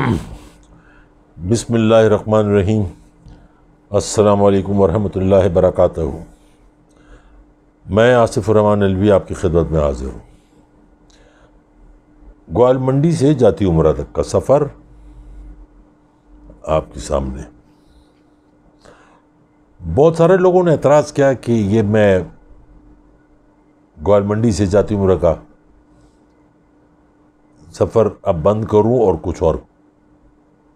بسم اللہ الرحمن الرحیم۔ السلام علیکم ورحمۃ اللہ وبرکاتہ۔ میں آصف الرحمن الوی آپ کی خدمت میں حاضر ہوں۔ گوال منڈی سے جاتی عمرہ تک کا سفر آپ کے سامنے۔ بہت سارے لوگوں نے اعتراض کیا کہ یہ میں گوال منڈی سے جاتی عمرہ کا سفر اب بند کروں اور کچھ اور،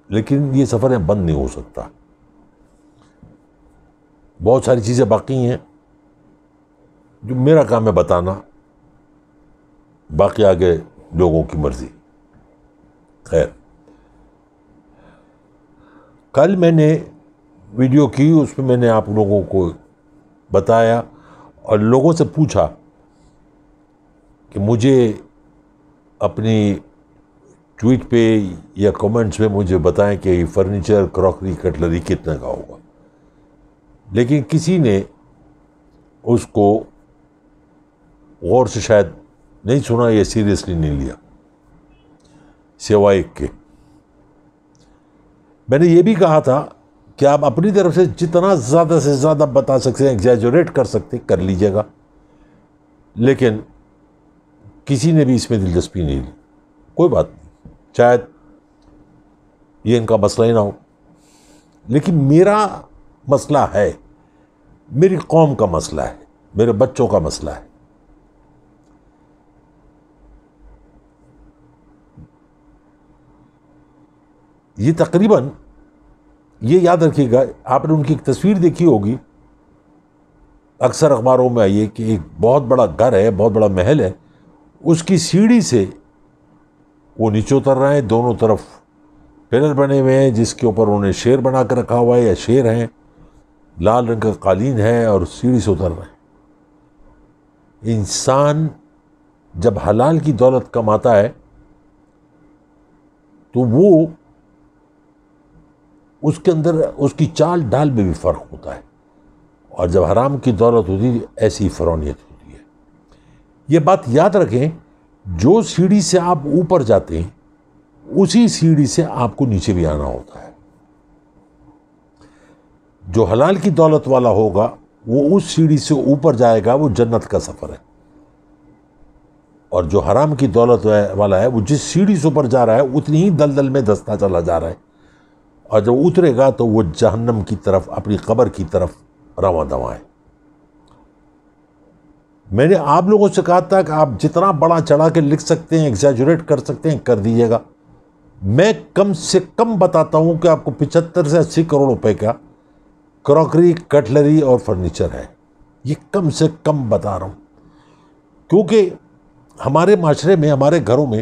لیکن یہ سفر بند نہیں ہو سکتا۔ بہت ساری چیزیں باقی ہیں جو میرا کام ہے بتانا، باقی آگے لوگوں کی مرضی۔ خیر، کل میں نے ویڈیو کی، اس میں نے آپ لوگوں کو بتایا اور لوگوں سے پوچھا کہ مجھے اپنی ٹویٹ پہ یا کمنٹس میں مجھے بتائیں کہ یہ فرنیچر، کراکری، کٹلری کتنے کا ہوگا، لیکن کسی نے اس کو غور سے شاید نہیں سنا یا سیریسلی نہیں لیا، سوائے کہ میں نے یہ بھی کہا تھا کہ آپ اپنی طرف سے جتنا زیادہ سے زیادہ بتا سکتے ہیں، ایگزیجریٹ کر سکتے کر لیجیے گا، لیکن کسی نے بھی اس میں دلچسپی نہیں لی۔ کوئی بات نہیں، شاید یہ ان کا مسئلہ ہی نہ ہو، لیکن میرا مسئلہ ہے، میری قوم کا مسئلہ ہے، میرے بچوں کا مسئلہ ہے۔ یہ تقریباً یہ یاد رکھیے گا، آپ نے ان کی ایک تصویر دیکھی ہوگی، اکثر اخباروں میں آئی ہے کہ ایک بہت بڑا گھر ہے، بہت بڑا محل ہے، اس کی سیڑھی سے وہ نیچے اتر رہے ہیں، دونوں طرف پلر بنے ہوئے ہیں جس کے اوپر انہوں نے شیر بنا کے رکھا ہوا ہے یا شیر ہیں، لال رنگ کا قالین ہے اور سیڑھی سے اتر رہے ہیں۔ انسان جب حلال کی دولت کماتا ہے تو وہ اس کے اندر اس کی چال ڈال میں بھی فرق ہوتا ہے، اور جب حرام کی دولت ہوتی ہے ایسی فرونیت ہوتی ہے۔ یہ بات یاد رکھیں، جو سیڑھی سے آپ اوپر جاتے ہیں اسی سیڑھی سے آپ کو نیچے بھی آنا ہوتا ہے۔ جو حلال کی دولت والا ہوگا وہ اس سیڑھی سے اوپر جائے گا، وہ جنت کا سفر ہے، اور جو حرام کی دولت والا ہے وہ جس سیڑھی سے اوپر جا رہا ہے اتنی ہی دلدل میں دستا چلا جا رہا ہے، اور جب اترے گا تو وہ جہنم کی طرف، اپنی قبر کی طرف رواں دواں ہے۔ میں نے آپ لوگوں سے کہا تھا کہ آپ جتنا بڑا چڑھا کے لکھ سکتے ہیں، ایگزیجریٹ کر سکتے ہیں، کر دیجیے گا۔ میں کم سے کم بتاتا ہوں کہ آپ کو 75 سے 80 کروڑ روپے کا کراکری، کٹلری اور فرنیچر ہے، یہ کم سے کم بتا رہا ہوں، کیونکہ ہمارے معاشرے میں، ہمارے گھروں میں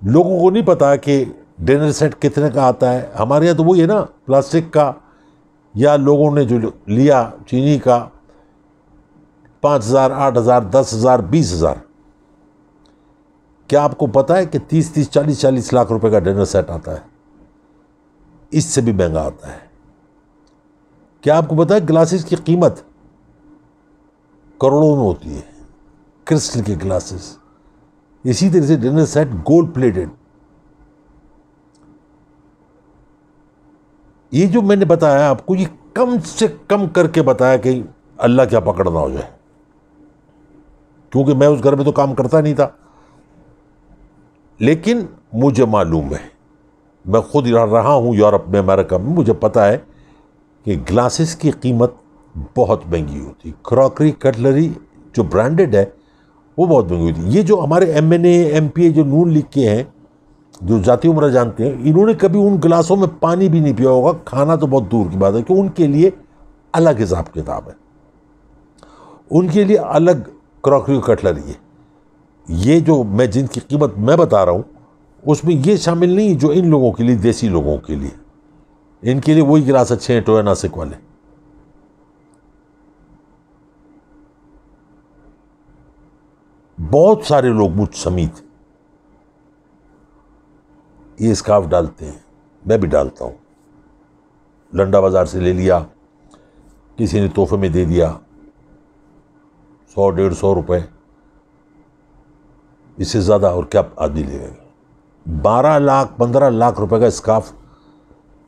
لوگوں کو نہیں پتا کہ ڈنر سیٹ کتنے کا آتا ہے۔ ہمارے یہاں تو وہی ہے نا، پلاسٹک کا، یا لوگوں نے جو لیا چینی کا، 5,000، 8,000، 10,000، 20,000۔ کیا آپ کو پتا ہے کہ 30 40 لاکھ روپے کا ڈنر سیٹ آتا ہے؟ اس سے بھی مہنگا آتا ہے۔ کیا آپ کو پتا ہے گلاسز کی قیمت کروڑوں میں ہوتی ہے، کرسٹل کے گلاسز؟ اسی طرح سے ڈنر سیٹ گولڈ پلیٹڈ۔ یہ جو میں نے بتایا آپ کو، یہ کم سے کم کر کے بتایا کہ اللہ کیا پکڑنا ہو جائے، کیونکہ میں اس گھر میں تو کام کرتا نہیں تھا، لیکن مجھے معلوم ہے، میں خود رہا ہوں یورپ میں، امریکہ میں، مجھے پتا ہے کہ گلاسز کی قیمت بہت مہنگی ہوتی ہے۔ کراکری، کٹلری جو برانڈڈ ہے وہ بہت مہنگی ہوتی ہے۔ یہ جو ہمارے ایم این اے، ایم پی اے جو نون لیگ کے ہیں، جو ذاتی عمرہ جانتے ہیں، انہوں نے کبھی ان گلاسوں میں پانی بھی نہیں پیا ہوگا، کھانا تو بہت دور کی بات ہے، کہ ان کے لیے الگ حساب کتاب ہے، ان کے لیے الگ کراکری و کٹلری ہے۔ یہ جو میں جن کی قیمت میں بتا رہا ہوں اس میں یہ شامل نہیں جو ان لوگوں کے لیے، دیسی لوگوں کے لیے، ان کے لیے وہی گلاس اچھے ہیں، ٹویا ناسک والے۔ بہت سارے لوگ مجھ سمیت یہ اسکارف ڈالتے ہیں، میں بھی ڈالتا ہوں، لنڈا بازار سے لے لیا، کسی نے تحفے میں دے دیا، 100 150 روپے، اس سے زیادہ اور کیا آدمی لے گا؟ 12 لاکھ 15 لاکھ روپے کا اسکارف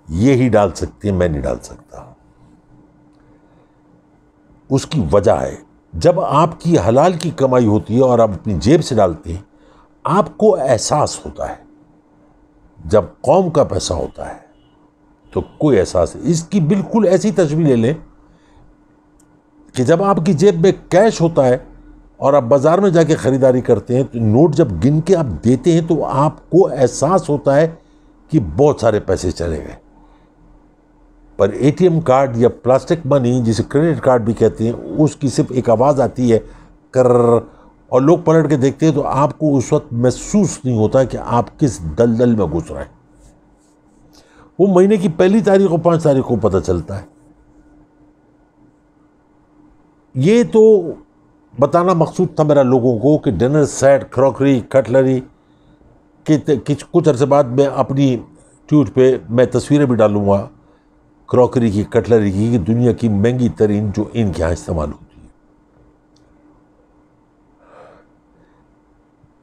یہی ڈال سکتی ہیں، میں نہیں ڈال سکتا. اس کی وجہ ہے جب آپ کی حلال کی کمائی ہوتی ہے اور آپ اپنی جیب سے ڈالتے ہیں، آپ کو احساس ہوتا ہے. جب قوم کا پیسہ ہوتا ہے تو کوئی احساس نہیں. اس کی بالکل ایسی تشبیہ لے لیں کہ جب آپ کی جیب میں کیش ہوتا ہے اور آپ بازار میں جا کے خریداری کرتے ہیں تو نوٹ جب گن کے آپ دیتے ہیں تو آپ کو احساس ہوتا ہے کہ بہت سارے پیسے چلے گئے. پر اے ٹی ایم کارڈ یا پلاسٹک منی جسے کریڈٹ کارڈ بھی کہتے ہیں، اس کی صرف ایک آواز آتی ہے کر، اور لوگ پلٹ کے دیکھتے ہیں تو آپ کو اس وقت محسوس نہیں ہوتا کہ آپ کس دلدل میں گھس رہے ہیں. وہ مہینے کی 1 تاریخ اور 5 تاریخ کو پتہ چلتا ہے. یہ تو بتانا مقصود تھا میرا لوگوں کو کہ ڈنر سیٹ، کراکری، کٹلری کچھ عرصے بعد میں اپنی ٹویٹ پہ میں تصویریں بھی ڈالوں گا کراکری کی، کٹلری کی، کہ دنیا کی مہنگی ترین جو ان کے یہاں استعمال ہوتی ہے.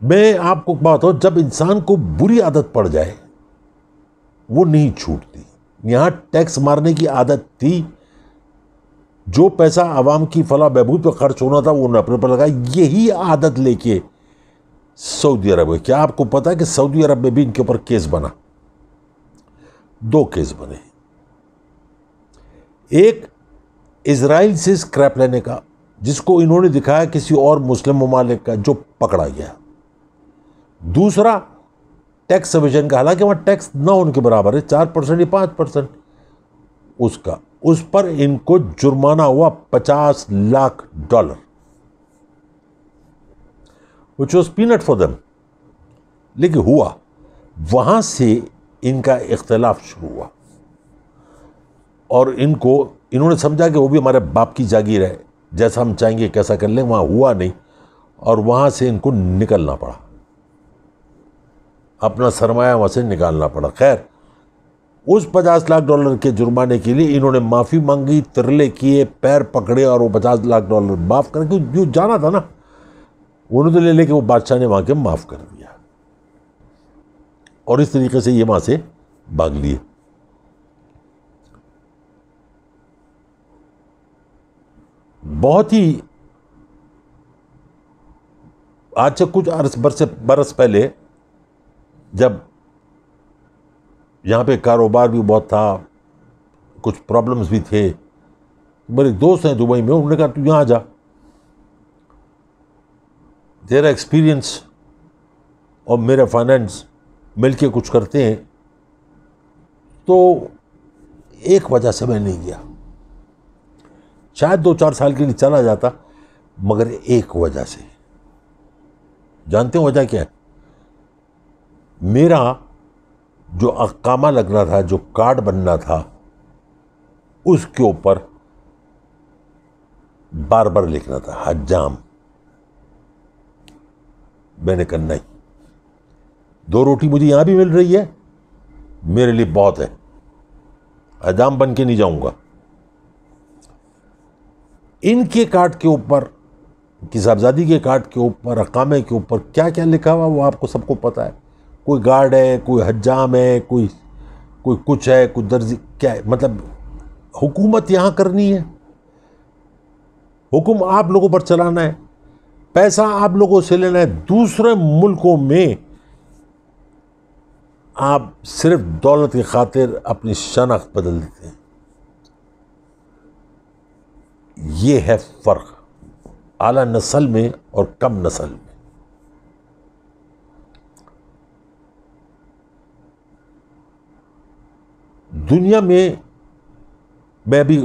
میں آپ کو بات ہوں، جب انسان کو بری عادت پڑ جائے وہ نہیں چھوٹتی. یہاں ٹیکس مارنے کی عادت تھی، جو پیسہ عوام کی فلاح بہبود پہ خرچ ہونا تھا وہ انہوں نے اپنے پر لگایا. یہی عادت لے کے سعودی عرب ہے. کیا آپ کو پتا ہے کہ سعودی عرب میں بھی ان کے اوپر کیس بنا؟ 2 کیس بنے. ایک اسرائیل سے اسکریپ لینے کا، جس کو انہوں نے دکھایا کسی اور مسلم ممالک کا، جو پکڑا گیا. دوسرا ٹیکس ایویژن کا، حالانکہ وہاں ٹیکس نہ ان کے برابر ہے، 4% یا 5%، اس کا، اس پر ان کو جرمانہ ہوا $50 lakh, which was peanut for them. لیکن ہوا. وہاں سے ان کا اختلاف شروع ہوا اور انہوں نے سمجھا کہ وہ بھی ہمارے باپ کی جاگیر ہے، جیسا ہم چاہیں گے کیسا کر لیں. وہاں ہوا نہیں اور وہاں سے ان کو نکلنا پڑا، اپنا سرمایہ وہاں سے نکالنا پڑا. خیر، اس $50 لاکھ کے جرمانے کے لیے انہوں نے معافی مانگی، ترلے کیے، پیر پکڑے، اور وہ $50 لاکھ معاف کر کے جو جانا تھا نا انہوں نے لے کے وہ بادشاہ نے وہاں کے معاف کر دیا، اور اس طریقے سے یہ وہاں سے بھاگ لیے. بہت ہی آج سے کچھ برس پہلے جب یہاں پہ کاروبار بھی بہت تھا، کچھ پرابلمز بھی تھے، میرے دوست ہیں دبئی میں، انہوں نے کہا تو یہاں جا، تیرا ایکسپیرینس اور میرا فائنینس مل کے کچھ کرتے ہیں. تو ایک وجہ سے میں نہیں گیا، شاید 2-4 سال کے لیے چلا جاتا، مگر ایک وجہ سے. جانتے ہیں وجہ کیا ہے؟ میرا جو اقامہ لگنا تھا، جو کارڈ بننا تھا، اس کے اوپر بار بار لکھنا تھا حجام. میں نے کہا نہیں، 2 روٹی مجھے یہاں بھی مل رہی ہے، میرے لیے بہت ہے، حجام بن کے نہیں جاؤں گا. ان کے کارڈ کے اوپر، کی صاحبزادی کے کارڈ کے اوپر، اقامے کے اوپر کیا کیا لکھا ہوا وہ آپ کو سب کو پتا ہے. کوئی گارڈ ہے، کوئی حجام ہے، کوئی کچھ ہے، کوئی درزی، کیا ہے. مطلب حکومت یہاں کرنی ہے، حکم آپ لوگوں پر چلانا ہے، پیسہ آپ لوگوں سے لینا ہے. دوسرے ملکوں میں آپ صرف دولت کی خاطر اپنی شناخت بدل دیتے ہیں. یہ ہے فرق اعلیٰ نسل میں اور کم نسل میں. دنیا میں بھی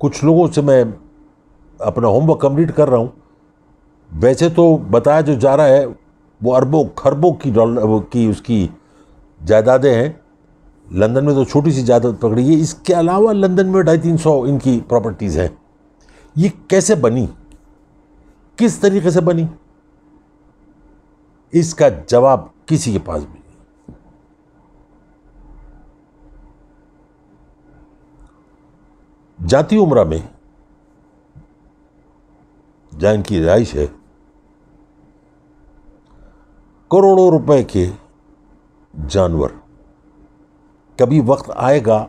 کچھ لوگوں سے میں اپنا ہوم ورک کمپلیٹ کر رہا ہوں. ویسے تو بتایا جو جا رہا ہے وہ اربوں خربوں کی اس کی جائیدادیں ہیں. لندن میں تو چھوٹی سی جائیداد پکڑی ہے، اس کے علاوہ لندن میں 250-300 ان کی پراپرٹیز ہیں. یہ کیسے بنی، کس طریقے سے بنی، اس کا جواب کسی کے پاس بھی نہیں. جاتی عمرہ میں جہاں ان کی رہائش ہے، کروڑوں روپے کے جانور. کبھی وقت آئے گا،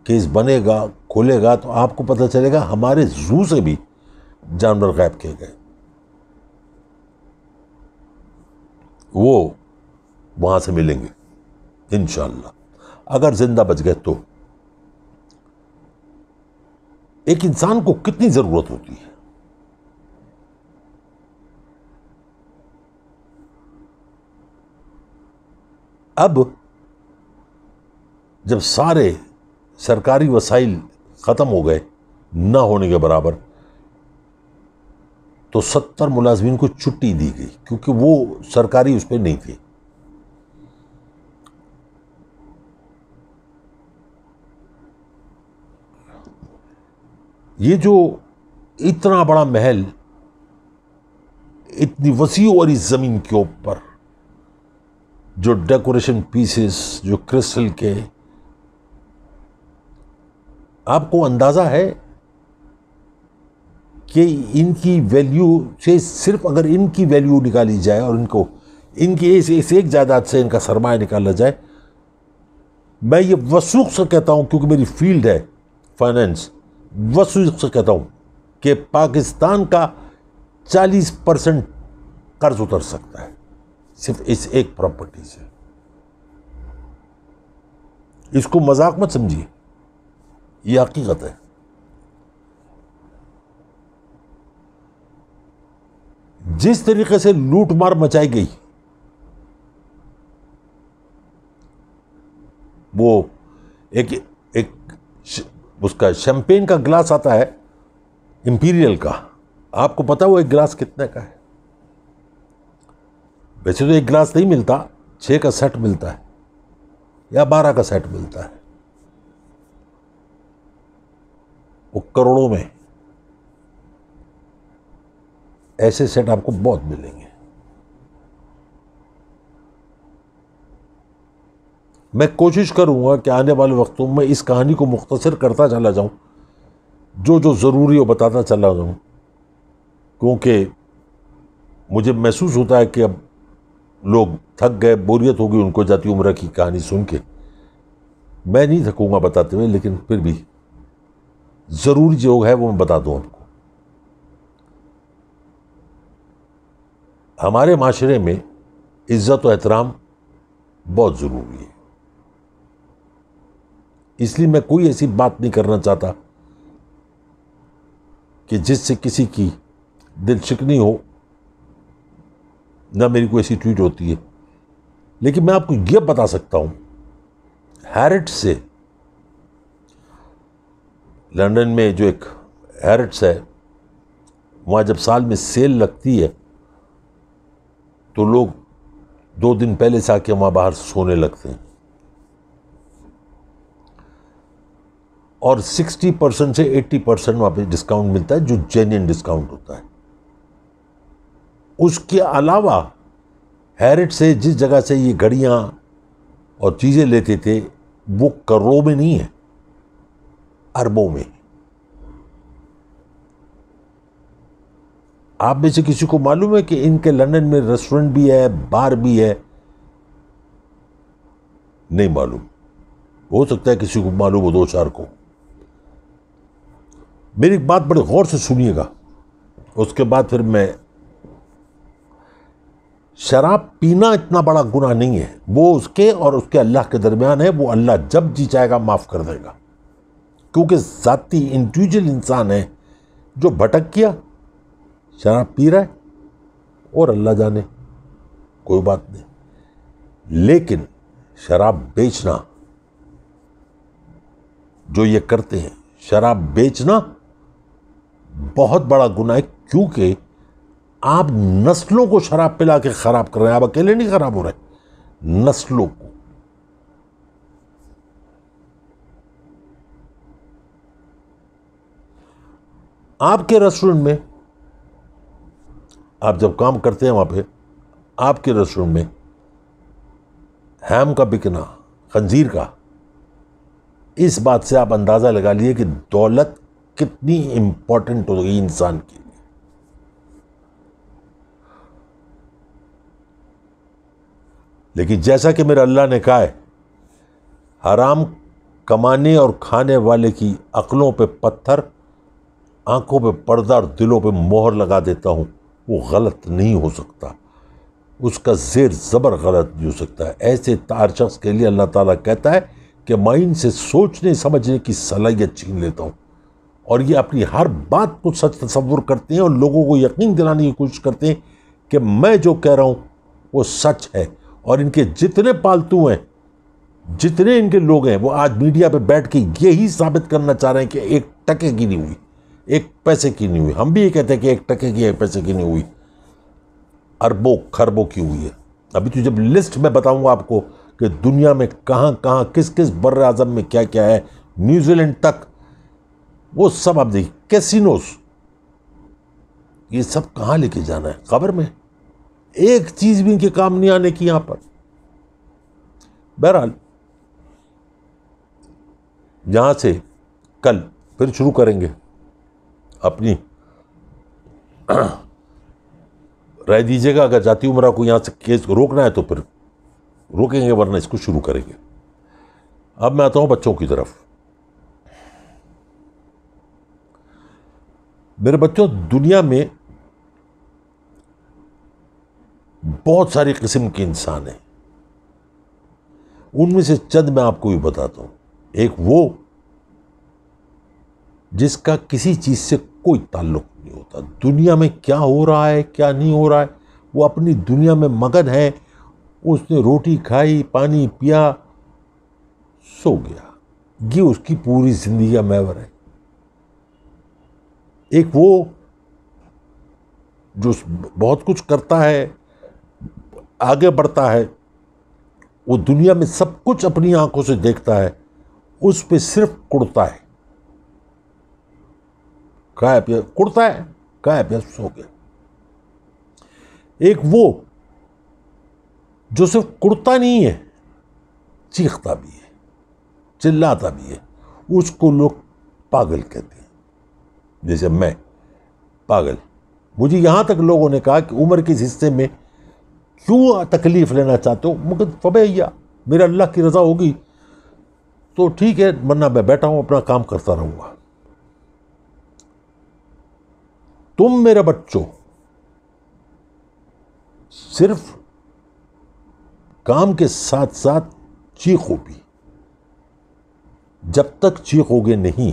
کیس بنے گا، کھولے گا تو آپ کو پتہ چلے گا ہمارے زو سے بھی جانور غائب کیے گئے. وہ وہاں سے ملیں گے انشاءاللہ، اگر زندہ بچ گئے تو. ایک انسان کو کتنی ضرورت ہوتی ہے. اب جب سارے سرکاری وسائل ختم ہو گئے، نہ ہونے کے برابر، تو 70 ملازمین کو چھٹی دی گئی کیونکہ وہ سرکاری اس پہ نہیں تھے. یہ جو اتنا بڑا محل اتنی وسیع اور اس زمین کے اوپر، جو ڈیکوریشن پیسز جو کرسٹل کے، آپ کو اندازہ ہے کہ ان کی ویلیو سے، صرف اگر ان کی ویلیو نکالی جائے اور ان کی اس ایک جائیداد سے ان کا سرمایہ نکالا جائے، میں یہ وثوق سے کہتا ہوں کیونکہ میری فیلڈ ہے فائنینس، وثوق سے کہتا ہوں کہ پاکستان کا 40% قرض اتر سکتا ہے صرف اس ایک پراپرٹی سے. اس کو مذاق مت سمجھیے، یہ حقیقت ہے. جس طریقے سے لوٹ مار مچائی گئی، وہ ایک اس کا شیمپین کا گلاس آتا ہے امپیریل کا، آپ کو پتا وہ ایک گلاس کتنے کا ہے؟ ویسے تو ایک گلاس نہیں ملتا، 6 کا سیٹ ملتا ہے یا 12 کا سیٹ ملتا ہے. وہ کروڑوں میں ایسے سیٹ آپ کو بہت ملیں گے. میں کوشش کروں گا کہ آنے والے وقتوں میں اس کہانی کو مختصر کرتا چلا جاؤں، جو ضروری ہو بتاتا چلا جاؤں، کیونکہ مجھے محسوس ہوتا ہے کہ اب لوگ تھک گئے، بوریت ہو گئی ان کو جاتی عمرہ کی کہانی سن کے. میں نہیں تھکوں گا بتاتے ہوئے، لیکن پھر بھی ضروری جو ہے وہ میں بتا دوں آپ کو. ہمارے معاشرے میں عزت و احترام بہت ضروری ہے. اس لیے میں کوئی ایسی بات نہیں کرنا چاہتا کہ جس سے کسی کی دل شکنی ہو، نہ میری کوئی ایسی ٹویٹ ہوتی ہے. لیکن میں آپ کو یہ بتا سکتا ہوں، ہیرٹس سے، لندن میں جو ایک ہیرٹس ہے، وہاں جب سال میں سیل لگتی ہے تو لوگ 2 دن پہلے سے آ کے وہاں باہر سونے لگتے ہیں، اور 60% سے 80% وہاں پہ ڈسکاؤنٹ ملتا ہے، جو جینین ڈسکاؤنٹ ہوتا ہے. اس کے علاوہ ہیرٹ سے جس جگہ سے یہ گھڑیاں اور چیزیں لیتے تھے، وہ کروڑوں میں نہیں ہے، اربوں میں. آپ میں سے کسی کو معلوم ہے کہ ان کے لندن میں ریسٹورنٹ بھی ہے، بار بھی ہے؟ نہیں معلوم. ہو سکتا ہے کسی کو معلوم ہو، 2-4 کو. میری بات بڑے غور سے سنیے گا، اس کے بعد پھر میں، شراب پینا اتنا بڑا گناہ نہیں ہے، وہ اس کے اور اس کے اللہ کے درمیان ہے. وہ اللہ جب جی چاہے گا معاف کر دے گا، کیونکہ ذاتی انڈیویجول انسان ہے جو بھٹک گیا، شراب پی رہا ہے، اور اللہ جانے، کوئی بات نہیں. لیکن شراب بیچنا، جو یہ کرتے ہیں، شراب بیچنا بہت بڑا گناہ ہے، کیونکہ آپ نسلوں کو شراب پلا کے خراب کر رہے ہیں. آپ اکیلے نہیں خراب ہو رہے، نسلوں کو. آپ کے ریسٹورنٹ میں، آپ جب کام کرتے ہیں وہاں پہ، آپ کے ریسٹورنٹ میں ہیم کا بکنا، خنزیر کا، اس بات سے آپ اندازہ لگا لیے کہ دولت کتنی امپورٹنٹ ہو گئی انسان کے لیے. لیکن جیسا کہ میرے اللہ نے کہا ہے، حرام کمانے اور کھانے والے کی عقلوں پہ پتھر، آنکھوں پہ پردہ اور دلوں پہ مہر لگا دیتا ہوں، وہ غلط نہیں ہو سکتا، اس کا زیر زبر غلط نہیں ہو سکتا ہے۔ ایسے تار شخص کے لیے اللہ تعالیٰ کہتا ہے کہ میں ان سے سوچنے سمجھنے کی صلاحیت چھین لیتا ہوں، اور یہ اپنی ہر بات کو سچ تصور کرتے ہیں اور لوگوں کو یقین دلانے کی کوشش کرتے ہیں کہ میں جو کہہ رہا ہوں وہ سچ ہے۔ اور ان کے جتنے پالتو ہیں، جتنے ان کے لوگ ہیں، وہ آج میڈیا پہ بیٹھ کے یہی ثابت کرنا چاہ رہے ہیں کہ ایک ٹکے کی نہیں ہوئی، ایک پیسے کی نہیں ہوئی۔ ہم بھی یہ کہتے ہیں کہ ایک ٹکے کی، ایک پیسے کی نہیں ہوئی، اربوں خربوں کی ہوئی ہے۔ ابھی تو جب لسٹ میں بتاؤں گا آپ کو کہ دنیا میں کہاں کہاں کس کس بر اعظم میں کیا کیا ہے، نیوزی لینڈ تک، وہ سب آپ دیکھیں، کیسینوز، یہ سب کہاں لے کے جانا ہے؟ قبر میں۔ ایک چیز بھی ان کے کام نہیں آنے کی یہاں پر۔ بہرحال یہاں سے کل پھر شروع کریں گے اپنی رائے دیجیے گا۔ اگر ذاتی عمرہ کو یہاں سے کیس کو روکنا ہے تو پھر روکیں گے، ورنہ اس کو شروع کریں گے۔ اب میں آتا ہوں بچوں کی طرف۔ میرے بچوں، دنیا میں بہت ساری قسم کے انسان ہیں، ان میں سے چند میں آپ کو بھی بتاتا ہوں۔ ایک وہ جس کا کسی چیز سے کوئی تعلق نہیں ہوتا، دنیا میں کیا ہو رہا ہے کیا نہیں ہو رہا ہے وہ اپنی دنیا میں مگن ہے، اس نے روٹی کھائی، پانی پیا، سو گیا، یہ اس کی پوری زندگی کا محور ہے۔ ایک وہ جو بہت کچھ کرتا ہے، آگے بڑھتا ہے، وہ دنیا میں سب کچھ اپنی آنکھوں سے دیکھتا ہے، اس پہ صرف کڑتا ہے، کھایا پیا، کڑتا ہے، کھایا پیا، سو گیا۔ ایک وہ جو صرف کڑتا نہیں ہے، چیختا بھی ہے، چلاتا بھی ہے، اس کو لوگ پاگل کہتے ہیں۔ جیسے میں پاگل، مجھے یہاں تک لوگوں نے کہا کہ عمر کے اس حصے میں کیوں تکلیف لینا چاہتے ہو؟ مگر فبیہ، میرا اللہ کی رضا ہوگی تو ٹھیک ہے، ورنہ میں بیٹھا ہوں اپنا کام کرتا رہوں گا۔ تم میرے بچوں صرف کام کے ساتھ ساتھ چیخو بھی، جب تک چیخو گے نہیں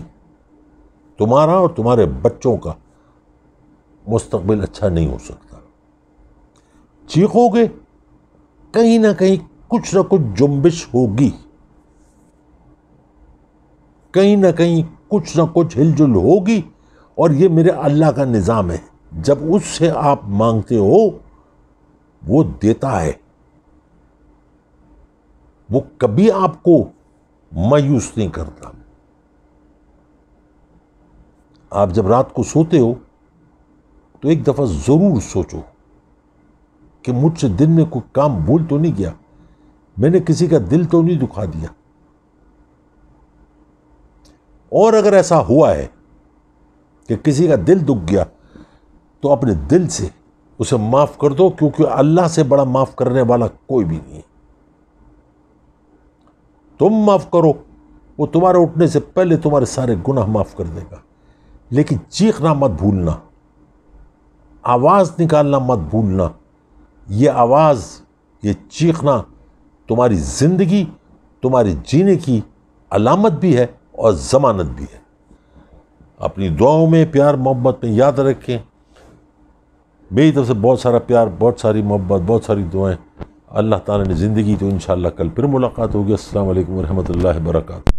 تمہارا اور تمہارے بچوں کا مستقبل اچھا نہیں ہو سکتا۔ چیخو گے، کہیں نہ کہیں کچھ نہ کچھ جنبش ہوگی، کہیں نہ کہیں کچھ نہ کچھ ہل جل ہوگی، اور یہ میرے اللہ کا نظام ہے۔ جب اس سے آپ مانگتے ہو وہ دیتا ہے، وہ کبھی آپ کو مایوس نہیں کرتا۔ آپ جب رات کو سوتے ہو تو ایک دفعہ ضرور سوچو کہ مجھ سے دن میں کوئی کام بھول تو نہیں گیا، میں نے کسی کا دل تو نہیں دکھا دیا۔ اور اگر ایسا ہوا ہے کہ کسی کا دل دکھ گیا تو اپنے دل سے اسے معاف کر دو، کیونکہ اللہ سے بڑا معاف کرنے والا کوئی بھی نہیں ہے۔ تم معاف کرو، وہ تمہارے اٹھنے سے پہلے تمہارے سارے گناہ معاف کر دے گا۔ لیکن چیخنا مت بھولنا، آواز نکالنا مت بھولنا۔ یہ آواز، یہ چیخنا تمہاری زندگی، تمہاری جینے کی علامت بھی ہے اور ضمانت بھی ہے۔ اپنی دعاؤں میں، پیار محبت میں یاد رکھیں۔ میری طرف سے بہت سارا پیار، بہت ساری محبت، بہت ساری دعائیں۔ اللہ تعالیٰ نے زندگی تو انشاءاللہ کل پھر ملاقات ہوگی۔ السلام علیکم ورحمۃ اللہ وبرکاتہ۔